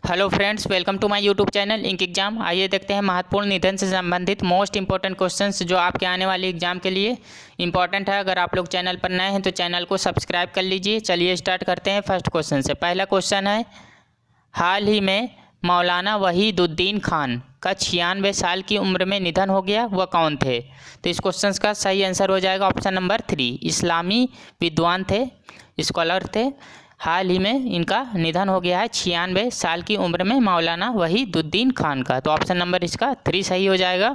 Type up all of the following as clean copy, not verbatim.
Hello friends, welcome to my YouTube channel ink exam. आइए देखते हैं महत्वपूर्ण निधन से संबंधित मोस्ट इंपॉर्टेंट क्वेश्चंस जो आपके आने वाले एग्जाम के लिए इंपॉर्टेंट है। अगर आप लोग चैनल पर नए हैं तो चैनल को सब्सक्राइब कर लीजिए। चलिए स्टार्ट करते हैं फर्स्ट क्वेश्चन से। पहला क्वेश्चन है, हाल ही में मौलाना वहीदुद्दीन खान का 96 साल की उम्र में निधन हो गया, वह कौन थे? तो इस क्वेश्चन का सही आंसर हो जाएगा ऑप्शन नंबर 3। इस्लामी विद्वान थे, स्कॉलर थे। हाल ही में इनका निधन हो गया है 96 साल की उम्र में मौलाना वहीदुद्दीन खान का। तो ऑप्शन नंबर इसका 3 सही हो जाएगा।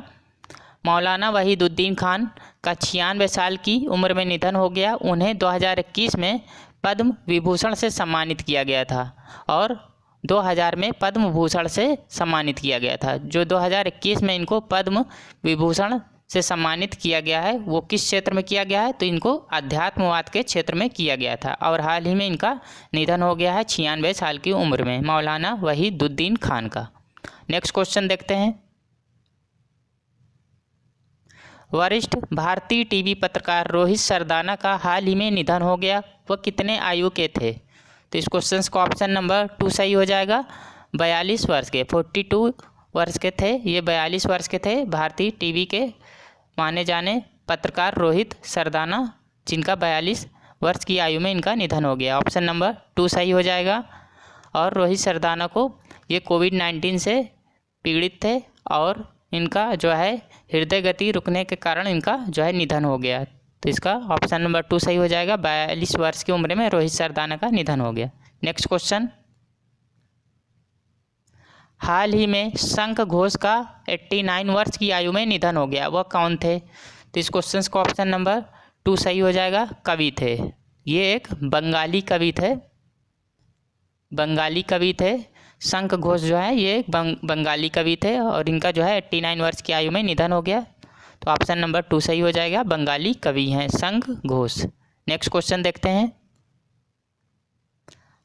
मौलाना वहीदुद्दीन खान का 96 साल की उम्र में निधन हो गया। उन्हें 2021 में पद्म विभूषण से सम्मानित किया गया था और 2000 में पद्म भूषण से सम्मानित किया गया था। जो 2021 में इनको पद्म विभूषण से सम्मानित किया गया है वो किस क्षेत्र में किया गया है? तो इनको अध्यात्मवाद के क्षेत्र में किया गया था और हाल ही में इनका निधन हो गया है 96 साल की उम्र में, मौलाना वहीदुद्दीन खान का। नेक्स्ट क्वेश्चन देखते हैं। वरिष्ठ भारतीय टीवी पत्रकार रोहित सरदाना का हाल ही में निधन हो गया, वह कितने आयु के थे? तो इस क्वेश्चन का ऑप्शन नंबर 2 सही हो जाएगा। 42 वर्ष के, 42 वर्ष के थे। ये 42 वर्ष के थे। भारतीय टीवी के माने जाने पत्रकार रोहित सरदाना, जिनका 42 वर्ष की आयु में इनका निधन हो गया। ऑप्शन नंबर 2 सही हो जाएगा। और रोहित सरदाना को ये कोविड-19 से पीड़ित थे और इनका जो है हृदय गति रुकने के कारण इनका जो है निधन हो गया। तो इसका ऑप्शन नंबर 2 सही हो जाएगा। 42 वर्ष की उम्र में रोहित सरदाना का निधन हो गया। नेक्स्ट क्वेश्चन, हाल ही में शंख घोष का 89 वर्ष की आयु में निधन हो गया, वह कौन थे? तो इस क्वेश्चन का ऑप्शन नंबर 2 सही हो जाएगा। कवि थे, ये एक बंगाली कवि थे। बंगाली कवि थे शंख घोष जो है ये एक बंगाली कवि थे और इनका जो है 89 वर्ष की आयु में निधन हो गया। तो ऑप्शन नंबर 2 सही हो जाएगा। बंगाली कवि हैं शंख घोष। नेक्स्ट क्वेश्चन देखते हैं।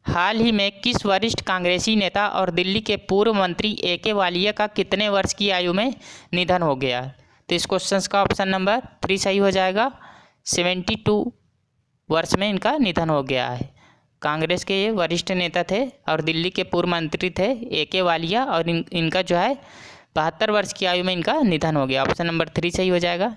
हाल ही में किस वरिष्ठ कांग्रेसी नेता और दिल्ली के पूर्व मंत्री ए.के. वालिया का कितने वर्ष की आयु में निधन हो गया? तो इस क्वेश्चन का ऑप्शन नंबर 3 सही हो जाएगा। 72 वर्ष में इनका निधन हो गया है। कांग्रेस के ये वरिष्ठ नेता थे और दिल्ली के पूर्व मंत्री थे ए.के. वालिया और इनका जो है 72 वर्ष की आयु में इनका निधन हो गया। ऑप्शन नंबर 3 सही हो जाएगा।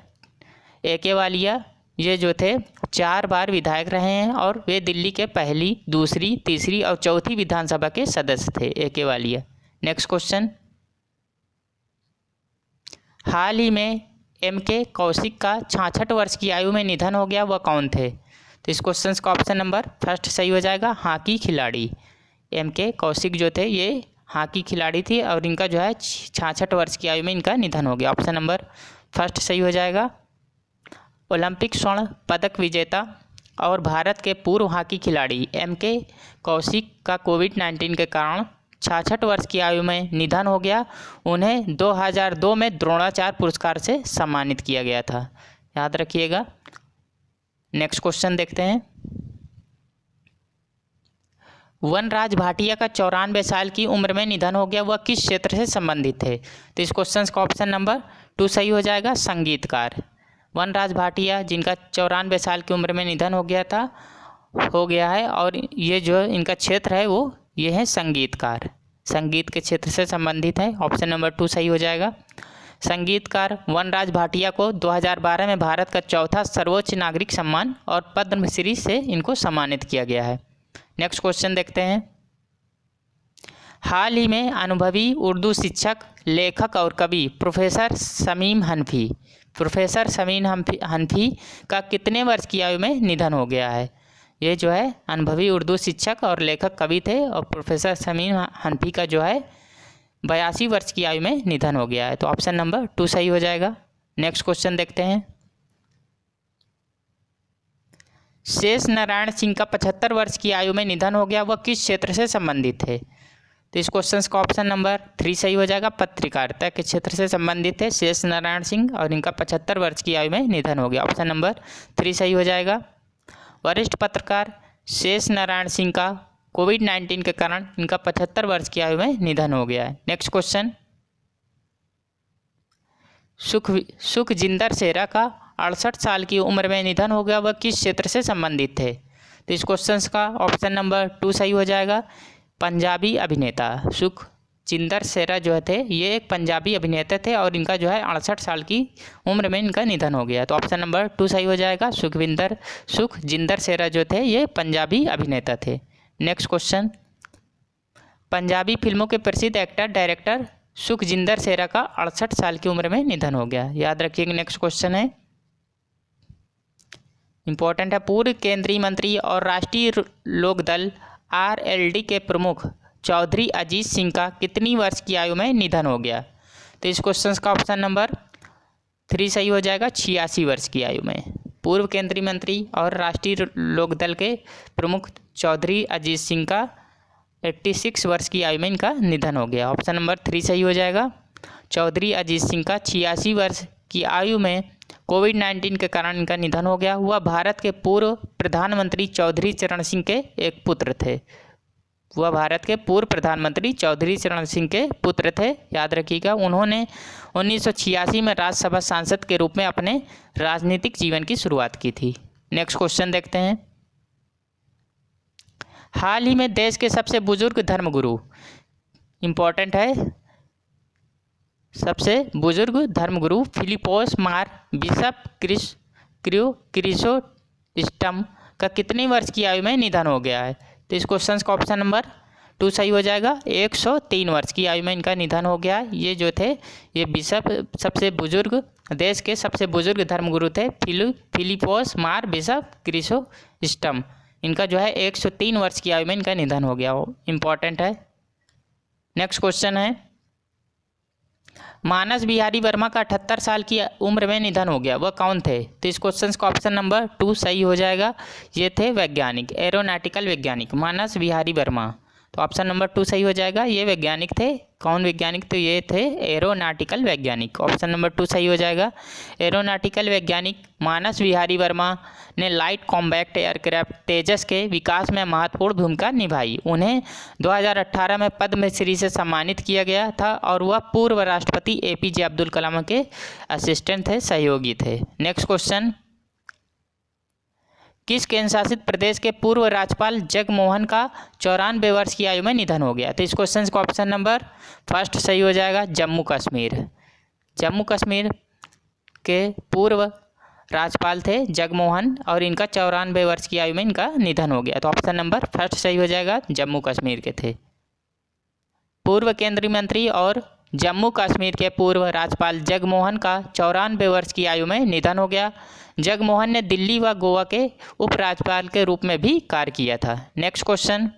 ए.के. वालिया ये जो थे 4 बार विधायक रहे हैं और वे दिल्ली के पहली, दूसरी, तीसरी और चौथी विधानसभा के सदस्य थे ए.के. वालिया। नेक्स्ट क्वेश्चन, हाल ही में एम.के. कौशिक का 66 वर्ष की आयु में निधन हो गया, वह कौन थे? तो इस क्वेश्चन का ऑप्शन नंबर 1 सही हो जाएगा। हॉकी खिलाड़ी एम.के. कौशिक जो थे ये हॉकी खिलाड़ी थी और इनका जो है 66 वर्ष की आयु में इनका निधन हो गया। ऑप्शन नंबर 1 सही हो जाएगा। ओलंपिक स्वर्ण पदक विजेता और भारत के पूर्व हॉकी खिलाड़ी एम.के. कौशिक का कोविड-19 के कारण 66 वर्ष की आयु में निधन हो गया। उन्हें 2002 में द्रोणाचार्य पुरस्कार से सम्मानित किया गया था, याद रखिएगा। नेक्स्ट क्वेश्चन देखते हैं। वनराज भाटिया का 94 साल की उम्र में निधन हो गया, वह किस क्षेत्र से संबंधित थे? तो इस क्वेश्चन का ऑप्शन नंबर 2 सही हो जाएगा। संगीतकार वनराज भाटिया, जिनका 94 साल की उम्र में निधन हो गया है और ये जो इनका क्षेत्र है वो ये है संगीतकार, संगीत के क्षेत्र से संबंधित है। ऑप्शन नंबर 2 सही हो जाएगा। संगीतकार वनराज भाटिया को 2012 में भारत का चौथा सर्वोच्च नागरिक सम्मान और पद्मश्री से इनको सम्मानित किया गया है। नेक्स्ट क्वेश्चन देखते हैं। हाल ही में अनुभवी उर्दू शिक्षक, लेखक और कवि प्रोफेसर शमीम हनफी का कितने वर्ष की आयु में निधन हो गया है? ये जो है अनुभवी उर्दू शिक्षक और लेखक कवि थे और प्रोफेसर शमीम हनफी का जो है 82 वर्ष की आयु में निधन हो गया है। तो ऑप्शन नंबर 2 सही हो जाएगा। नेक्स्ट क्वेश्चन देखते हैं। शेष नारायण सिंह का 75 वर्ष की आयु में निधन हो गया, वह किस क्षेत्र से संबंधित थे? तो इस क्वेश्चन का ऑप्शन नंबर 3 सही हो जाएगा। पत्रकारिता के क्षेत्र से संबंधित थे शेष नारायण सिंह और इनका 75 वर्ष की आयु में निधन हो गया। ऑप्शन नंबर 3 सही हो जाएगा। वरिष्ठ पत्रकार शेष नारायण सिंह का कोविड-19 के कारण इनका 75 वर्ष की आयु में निधन हो गया है। नेक्स्ट क्वेश्चन, सुखजिंदर सेहरा का 68 साल की उम्र में निधन हो गया, वह किस क्षेत्र से संबंधित थे? तो इस क्वेश्चन का ऑप्शन नंबर 2 सही हो जाएगा। पंजाबी अभिनेता सुखजिंदर सेरा जो थे ये एक पंजाबी अभिनेता थे और इनका जो है 68 साल की उम्र में इनका निधन हो गया। तो ऑप्शन नंबर 2 सही हो जाएगा। सुखजिंदर सेरा जो थे ये पंजाबी अभिनेता थे। नेक्स्ट क्वेश्चन, पंजाबी फिल्मों के प्रसिद्ध एक्टर डायरेक्टर सुखजिंदर सेरा का 68 साल की उम्र में निधन हो गया। याद रखिएगा। नेक्स्ट क्वेश्चन है इंपॉर्टेंट है, पूर्व केंद्रीय मंत्री और राष्ट्रीय लोकदल RLD के प्रमुख चौधरी अजीत सिंह का कितनी वर्ष की आयु में निधन हो गया? तो इस क्वेश्चन का ऑप्शन नंबर 3 सही हो जाएगा, 86 वर्ष की आयु में। पूर्व केंद्रीय मंत्री और राष्ट्रीय लोकदल के प्रमुख चौधरी अजीत सिंह का 86 वर्ष की आयु में इनका निधन हो गया। ऑप्शन नंबर 3 सही हो जाएगा। चौधरी अजीत सिंह का 86 वर्ष की आयु में कोविड-19 के कारण इनका निधन हो गया। वह भारत के पूर्व प्रधानमंत्री चौधरी चरण सिंह के एक पुत्र थे। वह भारत के पूर्व प्रधानमंत्री चौधरी चरण सिंह के पुत्र थे। याद रखिएगा। उन्होंने 1986 में राज्यसभा सांसद के रूप में अपने राजनीतिक जीवन की शुरुआत की थी। नेक्स्ट क्वेश्चन देखते हैं, हाल ही में देश के सबसे बुजुर्ग धर्मगुरु, इंपॉर्टेंट है, सबसे बुजुर्ग धर्मगुरु फिलिपोस मार बिशप क्रिसोस्टम का कितनी वर्ष की आयु में निधन हो गया है? तो इस क्वेश्चन का ऑप्शन नंबर 2 सही हो जाएगा। 103 वर्ष की आयु में इनका निधन हो गया। ये जो थे ये बिशप सबसे बुजुर्ग, देश के सबसे बुजुर्ग धर्मगुरु थे फिलिपोस मार बिशप क्रिसोस्टम। इनका जो है 103 वर्ष की आयु में इनका निधन हो गया। इंपॉर्टेंट है। नेक्स्ट क्वेश्चन है, मानस बिहारी वर्मा का 78 साल की उम्र में निधन हो गया, वह कौन थे? तो इस क्वेश्चन का ऑप्शन नंबर 2 सही हो जाएगा। ये थे वैज्ञानिक, एरोनॉटिकल वैज्ञानिक मानस बिहारी वर्मा। तो ऑप्शन नंबर 2 सही हो जाएगा। ये वैज्ञानिक थे, कौन वैज्ञानिक? तो ये थे एरोनॉटिकल वैज्ञानिक। ऑप्शन नंबर 2 सही हो जाएगा। एरोनॉटिकल वैज्ञानिक मानस बिहारी वर्मा ने लाइट कॉम्बैट एयरक्राफ्ट तेजस के विकास में महत्वपूर्ण भूमिका निभाई। उन्हें 2018 में पद्मश्री से सम्मानित किया गया था और वह पूर्व राष्ट्रपति APJ अब्दुल कलाम के असिस्टेंट थे, सहयोगी थे। नेक्स्ट क्वेश्चन, किस केंद्र शासित प्रदेश के पूर्व राज्यपाल जगमोहन का 94 वर्ष की आयु में निधन हो गया? तो इस क्वेश्चन का ऑप्शन नंबर 1 सही हो जाएगा। जम्मू कश्मीर। जम्मू कश्मीर के पूर्व राज्यपाल थे जगमोहन और इनका 94 वर्ष की आयु में इनका निधन हो गया। तो ऑप्शन नंबर 1 सही हो जाएगा। जम्मू कश्मीर के थे। पूर्व केंद्रीय मंत्री और जम्मू कश्मीर के पूर्व राज्यपाल जगमोहन का 94 वर्ष की आयु में निधन हो गया। जगमोहन ने दिल्ली व गोवा के उपराज्यपाल के रूप में भी कार्य किया था। नेक्स्ट क्वेश्चन,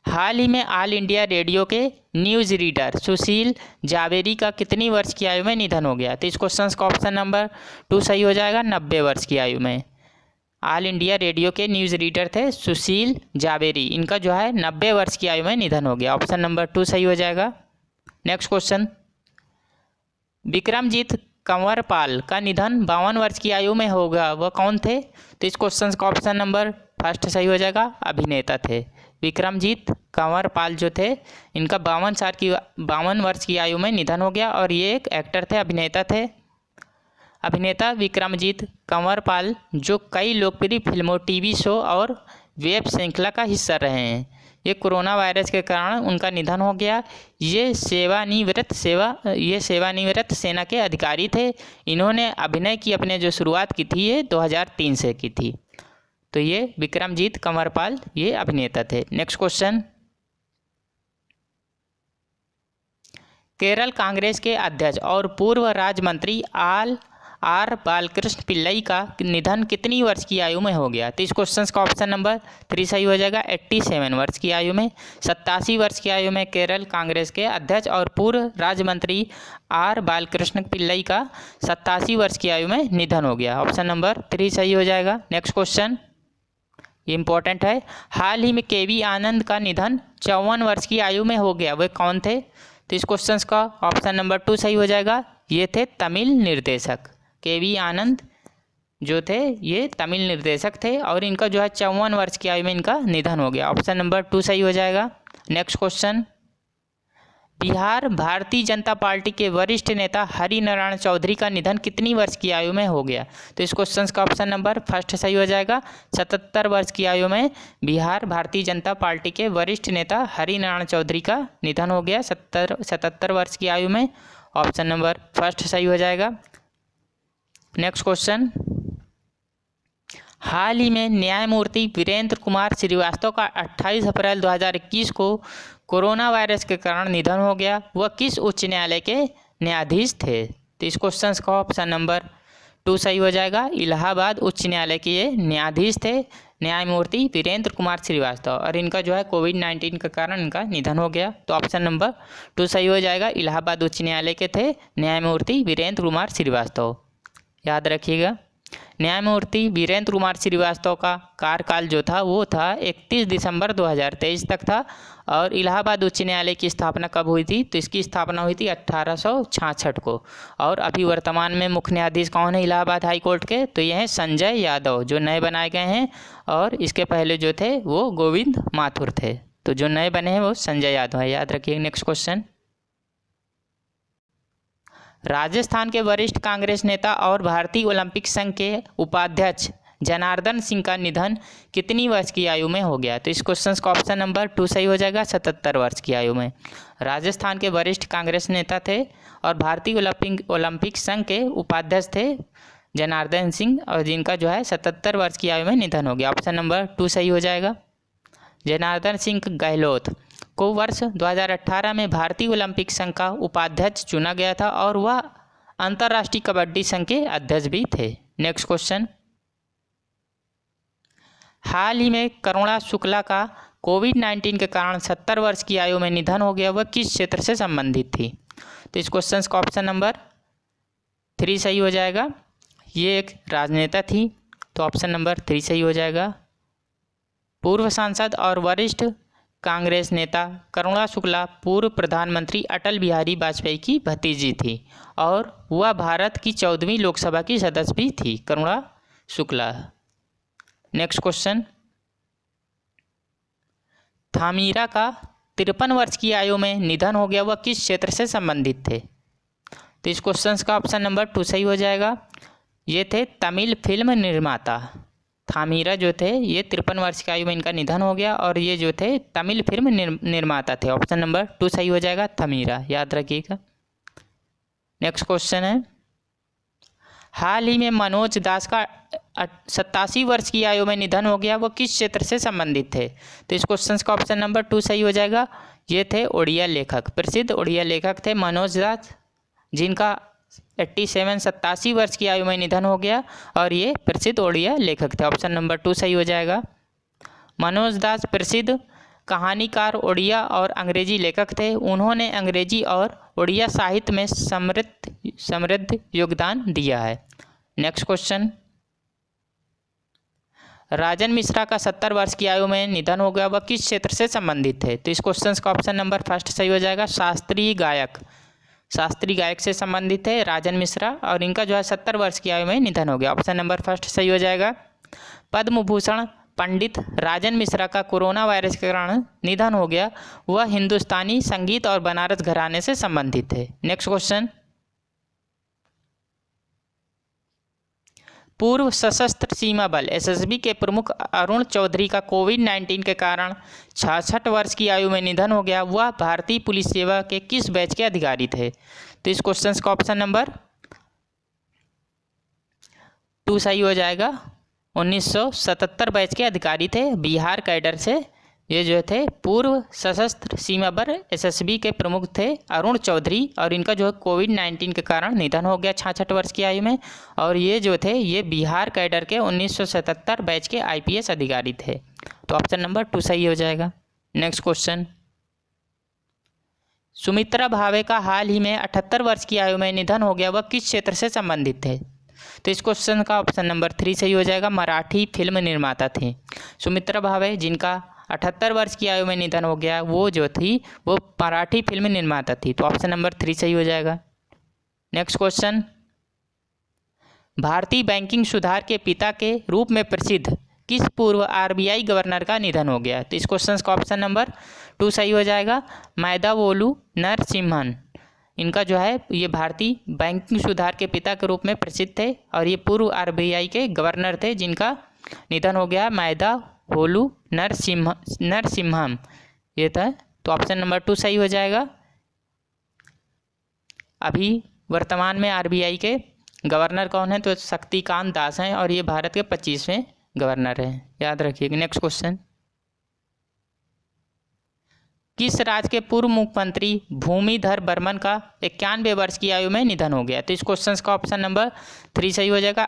हाल ही में ऑल इंडिया रेडियो के न्यूज़ रीडर सुशील जावेरी का कितनी वर्ष की आयु में निधन हो गया? तो इस क्वेश्चन का ऑप्शन नंबर 2 सही हो जाएगा। 90 वर्ष की आयु में ऑल इंडिया रेडियो के न्यूज़ रीडर थे सुशील जावेरी। इनका जो है 90 वर्ष की आयु में निधन हो गया। ऑप्शन नंबर 2 सही हो जाएगा। नेक्स्ट क्वेश्चन, विक्रमजीत कंवरपाल का निधन 52 वर्ष की आयु में होगा, वह कौन थे? तो इस क्वेश्चन का ऑप्शन नंबर 1 सही हो जाएगा। अभिनेता थे। विक्रमजीत कंवरपाल जो थे इनका 52 वर्ष की आयु में निधन हो गया और ये एक एक्टर थे, अभिनेता थे। अभिनेता विक्रमजीत कंवरपाल जो कई लोकप्रिय फिल्मों, टीवी शो और वेब श्रृंखला का हिस्सा रहे हैं। ये कोरोना वायरस के कारण उनका निधन हो गया। ये सेवानिवृत्त सेना के अधिकारी थे। इन्होंने अभिनय की अपने जो शुरुआत की थी ये 2003 से की थी। तो ये विक्रमजीत कंवरपाल ये अभिनेता थे। नेक्स्ट क्वेश्चन, केरल कांग्रेस के अध्यक्ष और पूर्व राज्य मंत्री आर बालकृष्ण पिल्लई का निधन कितनी वर्ष की आयु में हो गया? तो इस क्वेश्चन का ऑप्शन नंबर 3 सही हो जाएगा। 87 वर्ष की आयु में। 87 वर्ष की आयु में केरल कांग्रेस के अध्यक्ष और पूर्व राज्य मंत्री आर बालकृष्ण पिल्लई का 87 वर्ष की आयु में निधन हो गया। ऑप्शन नंबर 3 सही हो जाएगा। नेक्स्ट क्वेश्चन, ये इंपॉर्टेंट है, हाल ही में KV आनंद का निधन 54 वर्ष की आयु में हो गया, वे कौन थे? तो इस क्वेश्चन का ऑप्शन नंबर 2 सही हो जाएगा। ये थे तमिल निर्देशक KV आनंद जो थे ये तमिल निर्देशक थे और इनका जो है 54 वर्ष की आयु में इनका निधन हो गया। ऑप्शन नंबर 2 सही हो जाएगा। Next question, Bihar Bharatiya Janata party के वरिष्ठ नेता हरि नारायण चौधरी का निधन कितनी वर्ष की आयु में हो गया? तो इस क्वेश्चन का ऑप्शन नंबर फर्स्ट सही हो जाएगा। 77 वर्ष की आयु में बिहार भारतीय जनता पार्टी के वरिष्ठ नेता हरि नारायण चौधरी का निधन हो गया 77 वर्ष की आयु में। ऑप्शन नंबर फर्स्ट सही हो जाएगा। नेक्स्ट क्वेश्चन, हाल ही में न्यायमूर्ति वीरेंद्र कुमार श्रीवास्तव का 28 अप्रैल 2021 को कोरोना वायरस के कारण निधन हो गया। वह किस उच्च न्यायालय के न्यायाधीश थे? तो इस क्वेश्चन का ऑप्शन नंबर 2 सही हो जाएगा। इलाहाबाद उच्च न्यायालय के ये न्यायाधीश थे, न्यायमूर्ति वीरेंद्र कुमार श्रीवास्तव, और इनका जो है कोविड-19 के कारण इनका निधन हो गया। तो ऑप्शन नंबर 2 सही हो जाएगा। इलाहाबाद उच्च न्यायालय के थे न्यायमूर्ति वीरेंद्र कुमार श्रीवास्तव, याद रखिएगा। न्यायमूर्ति वीरेंद्र कुमार श्रीवास्तव का कार्यकाल जो था वो था 31 दिसंबर 2023 तक था। और इलाहाबाद उच्च न्यायालय की स्थापना कब हुई थी? तो इसकी स्थापना हुई थी 1866 को। और अभी वर्तमान में मुख्य न्यायाधीश कौन है इलाहाबाद हाई कोर्ट के? तो ये हैं संजय यादव, जो नए बनाए गए हैं। और इसके पहले जो थे वो गोविंद माथुर थे। तो जो नए बने हैं वो संजय यादव है, याद रखिए। नेक्स्ट क्वेश्चन, राजस्थान के वरिष्ठ कांग्रेस नेता और भारतीय ओलंपिक संघ के उपाध्यक्ष जनार्दन सिंह का निधन कितनी वर्ष की आयु में हो गया? तो इस क्वेश्चन का ऑप्शन नंबर 2 सही हो जाएगा। 77 वर्ष की आयु में। राजस्थान के वरिष्ठ कांग्रेस नेता थे और भारतीय ओलंपिक संघ के उपाध्यक्ष थे जनार्दन सिंह, और जिनका जो है 77 वर्ष की आयु में निधन हो गया। ऑप्शन नंबर 2 सही हो जाएगा। जनार्दन सिंह गहलोत को वर्ष 2018 में भारतीय ओलंपिक संघ का उपाध्यक्ष चुना गया था और वह अंतर्राष्ट्रीय कबड्डी संघ के अध्यक्ष भी थे। नेक्स्ट क्वेश्चन, हाल ही में करुणा शुक्ला का कोविड-19 के कारण 70 वर्ष की आयु में निधन हो गया। वह किस क्षेत्र से संबंधित थी? तो इस क्वेश्चन का ऑप्शन नंबर 3 सही हो जाएगा। ये एक राजनेता थी, तो ऑप्शन नंबर 3 सही हो जाएगा। पूर्व सांसद और वरिष्ठ कांग्रेस नेता करुणा शुक्ला पूर्व प्रधानमंत्री अटल बिहारी वाजपेयी की भतीजी थी और वह भारत की 14वीं लोकसभा की सदस्य भी थी, करुणा शुक्ला। नेक्स्ट क्वेश्चन, थामीरा का 53 वर्ष की आयु में निधन हो गया। वह किस क्षेत्र से संबंधित थे? तो इस क्वेश्चन का ऑप्शन नंबर 2 सही हो जाएगा। ये थे तमिल फिल्म निर्माता। थामीरा जो थे ये 53 वर्ष की आयु में इनका निधन हो गया और ये जो थे तमिल फिल्म निर्माता थे। ऑप्शन नंबर 2 सही हो जाएगा, थामीरा, याद रखिएगा। नेक्स्ट क्वेश्चन है, हाल ही में मनोज दास का 87 वर्ष की आयु में निधन हो गया। वो किस क्षेत्र से संबंधित थे? तो इस क्वेश्चन का ऑप्शन नंबर 2 सही हो जाएगा। ये थे उड़िया लेखक, प्रसिद्ध उड़िया लेखक थे मनोज दास, जिनका 87 वर्ष की आयु में निधन हो गया और ये प्रसिद्ध उड़िया लेखक थे। ऑप्शन नंबर 2 सही हो जाएगा। मनोज दास प्रसिद्ध कहानीकार, उड़िया और अंग्रेजी लेखक थे। उन्होंने अंग्रेजी और उड़िया साहित्य में समृद्ध योगदान दिया है। नेक्स्ट क्वेश्चन, राजन मिश्रा का 70 वर्ष की आयु में निधन हो गया। वह किस क्षेत्र से संबंधित थे? तो इस क्वेश्चन का ऑप्शन नंबर 1 सही हो जाएगा। शास्त्रीय गायक से संबंधित है राजन मिश्रा और इनका जो है 70 वर्ष की आयु में निधन हो गया। ऑप्शन नंबर 1 सही हो जाएगा। पद्म भूषण पंडित राजन मिश्रा का कोरोना वायरस के कारण निधन हो गया। वह हिंदुस्तानी संगीत और बनारस घराने से संबंधित है। नेक्स्ट क्वेश्चन, पूर्व सशस्त्र सीमा बल एसएसबी के प्रमुख अरुण चौधरी का कोविड-19 के कारण 66 वर्ष की आयु में निधन हो गया। वह भारतीय पुलिस सेवा के किस बैच के अधिकारी थे? तो इस क्वेश्चन का ऑप्शन नंबर 2 सही हो जाएगा। 1977 बैच के अधिकारी थे, बिहार कैडर से। ये जो थे पूर्व सशस्त्र सीमा बल एसएसबी के प्रमुख थे अरुण चौधरी और इनका जो है कोविड-19 के कारण निधन हो गया 66 वर्ष की आयु में। और ये जो थे ये बिहार कैडर के 1977 बैच के आईपीएस अधिकारी थे। तो ऑप्शन नंबर 2 सही हो जाएगा। नेक्स्ट क्वेश्चन, सुमित्रा भावे का हाल ही में 78 वर्ष की आयु में निधन हो गया। वह किस क्षेत्र से संबंधित थे? तो इस क्वेश्चन का ऑप्शन नंबर 3 सही हो जाएगा। मराठी फिल्म निर्माता थे सुमित्रा भावे, जिनका 78 वर्ष की आयु में निधन हो गया। वो जो थी वो मराठी फिल्म निर्माता थी। तो ऑप्शन नंबर 3 सही हो जाएगा। नेक्स्ट क्वेश्चन, भारतीय बैंकिंग सुधार के पिता के रूप में प्रसिद्ध किस पूर्व आरबीआई गवर्नर का निधन हो गया? तो इस क्वेश्चन का ऑप्शन नंबर टू सही हो जाएगा। मेदावोलु नरसिम्हन, इनका जो है ये भारतीय बैंकिंग सुधार के पिता के रूप में प्रसिद्ध थे और ये पूर्व RBI के गवर्नर थे जिनका निधन हो गया। मेदावोलु नरसिम्हम ये था, तो ऑप्शन नंबर 2 सही हो जाएगा। अभी वर्तमान में RBI के गवर्नर कौन है, तो शक्तिकांत दास हैं और ये भारत के 25वें गवर्नर हैं, याद रखिएगा। नेक्स्ट क्वेश्चन, किस राज्य के पूर्व मुख्यमंत्री भूमिधर बर्मन का 91 वर्ष की आयु में निधन हो गया? तो इस क्वेश्चन का ऑप्शन नंबर 3 सही हो जाएगा।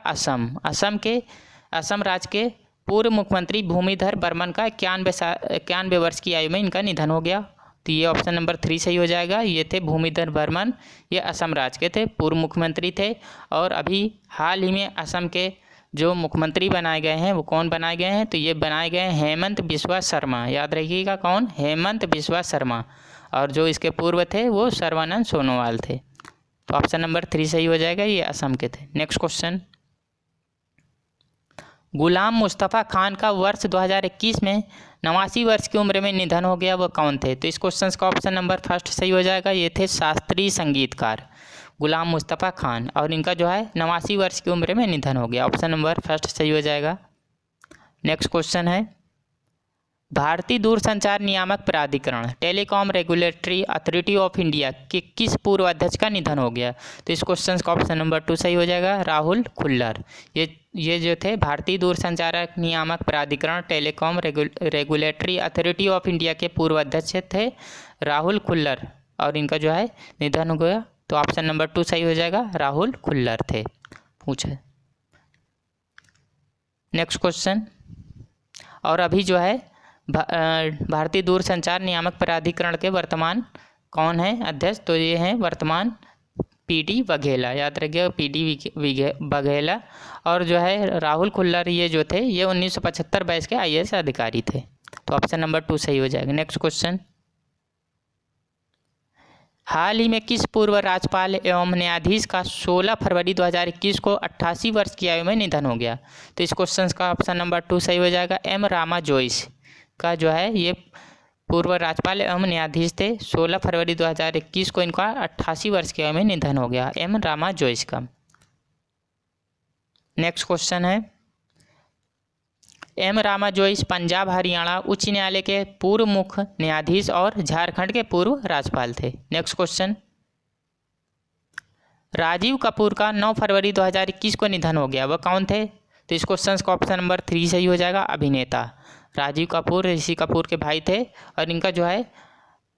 असम राज्य के पूर्व मुख्यमंत्री भूमिधर बर्मन का 91 वर्ष की आयु में इनका निधन हो गया, तो ये ऑप्शन नंबर 3 सही हो जाएगा। ये थे भूमिधर बर्मन, ये असम राज्य के थे, पूर्व मुख्यमंत्री थे और अभी हाल ही में असम के जो मुख्यमंत्री बनाए गए हैं वो कौन बनाए गए हैं, तो ये बनाए गए हैं हेमंत बिस्वा शर्मा, याद रखिएगा कौन, हेमंत बिस्वा शर्मा, और जो इसके पूर्व थे वो सर्बानंद सोनोवाल थे, तो ऑप्शन नंबर 3 सही हो जाएगा, ये असम के थे। नेक्स्ट क्वेश्चन, गुलाम मुस्तफ़ा खान का वर्ष 2021 में 89 वर्ष की उम्र में निधन हो गया, वो कौन थे? तो इस क्वेश्चन का ऑप्शन नंबर 1 सही हो जाएगा। ये थे शास्त्रीय संगीतकार गुलाम मुस्तफ़ा खान और इनका जो है 89 वर्ष की उम्र में निधन हो गया, ऑप्शन नंबर 1 सही हो जाएगा। नेक्स्ट क्वेश्चन है, भारतीय दूरसंचार नियामक प्राधिकरण telecom regulatory authority of India के किस पूर्व अध्यक्ष का निधन हो गया? तो इस क्वेश्चन का ऑप्शन नंबर 2 सही हो जाएगा, राहुल खुल्लर। ये जो थे भारतीय दूरसंचार नियामक प्राधिकरण telecom regulatory authority of India के पूर्व अध्यक्ष थे राहुल खुल्लर और इनका जो है निधन हो गया, तो ऑप्शन नंबर 2 सही हो जाएगा, राहुल खुल्लर थे। पूछे नेक्स्ट क्वेश्चन, और अभी जो है भारतीय दूरसंचार नियामक प्राधिकरण के वर्तमान कौन है अध्यक्ष? तो ये हैं वर्तमान PD वघेला, याद रखिएगा PD वघेला, और जो है राहुल खुल्लर ये जो थे ये 1975 बैच के IAS अधिकारी थे, तो ऑप्शन नंबर 2 सही हो जाएगा। नेक्स्ट क्वेश्चन, हाल ही में किस पूर्व राज्यपाल एवं न्यायाधीश का 16 फरवरी 2021 को 88 वर्ष की आयु में निधन हो गया? तो इस क्वेश्चन का ऑप्शन नंबर 2 सही हो जाएगा, M रामा जोइस का जो है ये पूर्व राज्यपाल एवं न्यायाधीश थे, 16 फरवरी 2021 को इनका 88 वर्ष की आयु में निधन हो गया, M रामा जोइस का। नेक्स्ट क्वेश्चन है, M रामा जोइस पंजाब हरियाणा उच्च न्यायालय के पूर्व मुख्य न्यायाधीश और झारखंड के पूर्व राज्यपाल थे। नेक्स्ट क्वेश्चन, राजीव कपूर का 9 फरवरी 2021 को निधन हो गया, वह कौन थे? तो इस क्वेश्चन का ऑप्शन नंबर 3 सही हो जाएगा, अभिनेता राजीव कपूर ऋषि कपूर के भाई थे और इनका जो है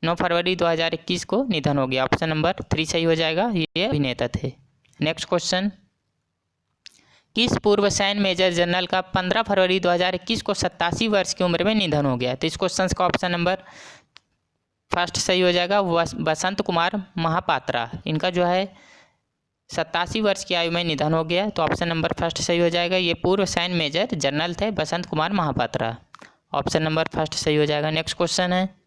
9 फरवरी 2021 को निधन हो गया, ऑप्शन नंबर 3 सही हो जाएगा, ये अभिनेता थे। नेक्स्ट क्वेश्चन, किस पूर्व सैन्य मेजर जनरल का 15 फरवरी 2021 को 87 वर्ष की उम्र में निधन हो गया? तो इस क्वेश्चन का ऑप्शन नंबर 1 सही हो जाएगा, बसंत कुमार महापात्रा, इनका जो है 87 वर्ष की आयु में निधन हो गया, तो ऑप्शन नंबर 1 सही हो जाएगा। ये पूर्व सैन्य मेजर जनरल थे बसंत कुमार महापात्रा, ऑप्शन नंबर 1 सही हो जाएगा। नेक्स्ट क्वेश्चन है,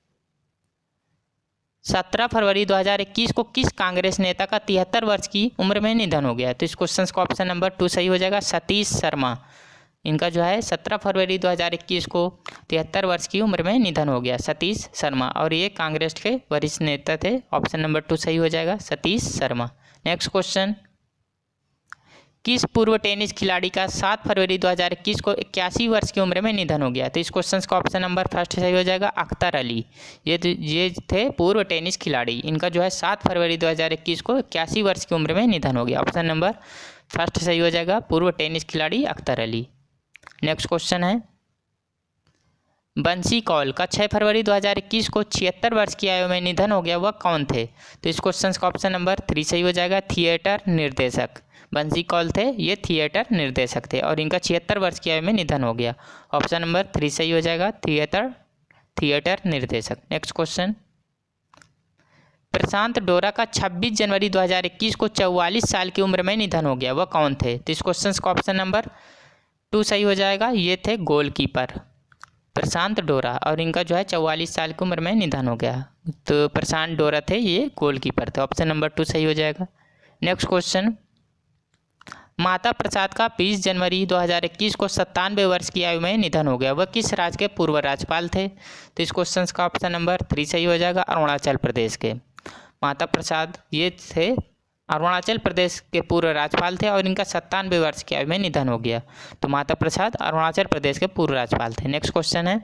17 फरवरी 2021 को किस कांग्रेस नेता का 73 वर्ष की उम्र में निधन हो गया? तो इस क्वेश्चन का ऑप्शन नंबर 2 सही हो जाएगा, सतीश शर्मा, इनका जो है 17 फरवरी 2021 को 73 वर्ष की उम्र में निधन हो गया, सतीश शर्मा, और ये कांग्रेस के वरिष्ठ नेता थे, ऑप्शन नंबर 2 सही हो जाएगा, सतीश शर्मा। नेक्स्ट क्वेश्चन, किस पूर्व टेनिस खिलाड़ी का 7 फरवरी 2021 को 81 वर्ष की उम्र में निधन हो गया? तो इस क्वेश्चन का ऑप्शन नंबर 1 सही हो जाएगा, अख्तर अली, ये थे पूर्व टेनिस खिलाड़ी, इनका जो है 7 फरवरी 2021 को 81 वर्ष की उम्र में निधन हो गया, ऑप्शन नंबर 1 सही हो जाएगा, पूर्व टेनिस खिलाड़ी अख्तर अली। नेक्स्ट क्वेश्चन है, बंसी कौल का 6 फरवरी 2021 को 76 वर्ष की आयु में निधन हो गया, वह कौन थे? तो इस क्वेश्चन का ऑप्शन नंबर 3 सही हो जाएगा, थिएटर निर्देशक बंसी कौल थे, ये थिएटर निर्देशक थे और इनका 76 वर्ष की आयु में निधन हो गया, ऑप्शन नंबर 3 सही हो जाएगा, थिएटर निर्देशक। नेक्स्ट क्वेश्चन, प्रशांत डोरा का 26 जनवरी 2021 को 44 साल की उम्र में निधन हो गया, वह कौन थे? तो इस क्वेश्चन का ऑप्शन नंबर 2 सही हो जाएगा, ये थे गोलकीपर प्रशांत डोरा और इनका जो है 44 साल की उम्र में निधन हो गया, तो प्रशांत डोरा थे, ये गोलकीपर थे, ऑप्शन नंबर 2 सही हो जाएगा। नेक्स्ट क्वेश्चन, माता प्रसाद का 20 जनवरी 2021 को 97 वर्ष की आयु में निधन हो गया। वह किस राज्य के पूर्व राज्यपाल थे? तो इस क्वेश्चन का ऑप्शन नंबर 3 सही हो जाएगा, अरुणाचल प्रदेश के। माता प्रसाद ये थे अरुणाचल प्रदेश के पूर्व राज्यपाल थे और इनका 97 वर्ष की आयु में निधन हो गया। तो माता प्रसाद अरुणाचल प्रदेश के पूर्व राज्यपाल थे। नेक्स्ट क्वेश्चन है,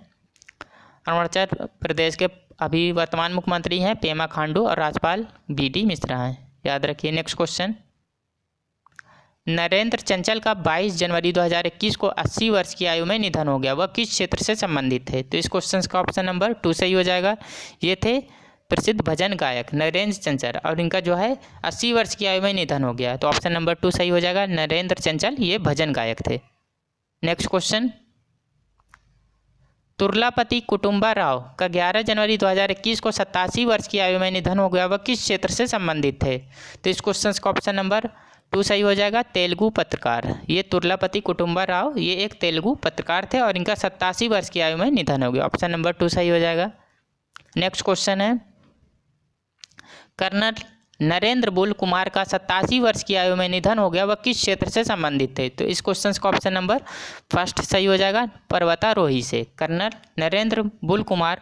अरुणाचल प्रदेश के अभी वर्तमान मुख्यमंत्री हैं पेमा खांडू और राज्यपाल BD मिश्रा हैं, याद रखिए। नेक्स्ट क्वेश्चन, नरेंद्र चंचल का 22 जनवरी 2021 को 80 वर्ष की आयु में निधन हो गया। वह किस क्षेत्र से संबंधित थे? तो इस क्वेश्चन का ऑप्शन नंबर 2 सही हो जाएगा। ये थे प्रसिद्ध भजन गायक नरेंद्र चंचल और इनका जो है 80 वर्ष की आयु में निधन हो गया। तो ऑप्शन नंबर 2 सही हो जाएगा, नरेंद्र चंचल ये भजन गायक थे। नेक्स्ट क्वेश्चन, तुर्लापति कुटुंबा राव का 11 जनवरी 2021 को 87 वर्ष की आयु में निधन हो गया। वह किस क्षेत्र से संबंधित थे? तो इस क्वेश्चन का ऑप्शन नंबर 2 सही हो जाएगा, तेलुगु पत्रकार। ये तुर्लापति कुटुंबा राव ये एक तेलुगु पत्रकार थे और इनका 87 वर्ष की आयु में निधन हो गया। ऑप्शन नंबर 2 सही हो जाएगा। नेक्स्ट क्वेश्चन है, कर्नल नरेंद्र बुल कुमार का 87 वर्ष की आयु में निधन हो गया। वह किस क्षेत्र से संबंधित थे? तो इस क्वेश्चन का ऑप्शन नंबर 1 सही हो जाएगा, पर्वतारोही से। कर्नल नरेंद्र बुल कुमार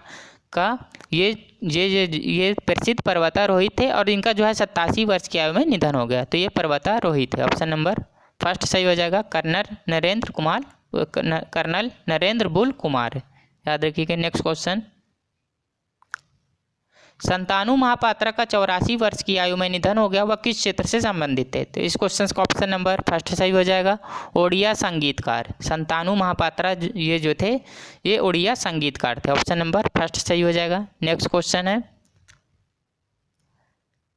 का ये प्रसिद्ध पर्वतारोही थे और इनका जो है 87 वर्ष की आयु में निधन हो गया। तो ये पर्वतारोही थे। ऑप्शन नंबर 1 सही हो जाएगा, कर्नल नरेंद्र बुल कुमार, याद रखिएगा। नेक्स्ट क्वेश्चन, संतानु महापात्रा का 84 वर्ष की आयु में निधन हो गया। वह किस क्षेत्र से संबंधित थे? तो इस क्वेश्चन का ऑप्शन नंबर 1 सही हो जाएगा, ओडिया संगीतकार। संतानु महापात्रा ये जो थे ये ओडिया संगीतकार थे। ऑप्शन नंबर 1 सही हो जाएगा। नेक्स्ट क्वेश्चन है,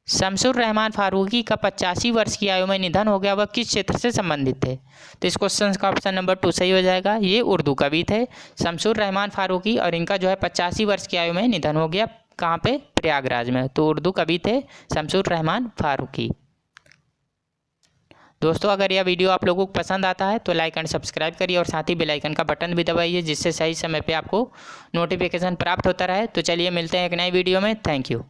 शमसुर रहमान फारूकी का 85 वर्ष की आयु में निधन हो गया। वह किस क्षेत्र से संबंधित थे? तो इस क्वेश्चन का ऑप्शन नंबर 2 सही हो जाएगा। ये उर्दू कवि थे शमसुर रहमान फारूकी और इनका जो है 85 वर्ष की आयु में निधन हो गया। कहाँ पे? प्रयागराज में। तो उर्दू कवि थे शमसुर रहमान फारूकी। दोस्तों, अगर यह वीडियो आप लोगों को पसंद आता है तो लाइक एंड सब्सक्राइब करिए और साथ ही बेल आइकन का बटन भी दबाइए, जिससे सही समय पे आपको नोटिफिकेशन प्राप्त होता रहे। तो चलिए मिलते हैं एक नई वीडियो में। Thank you.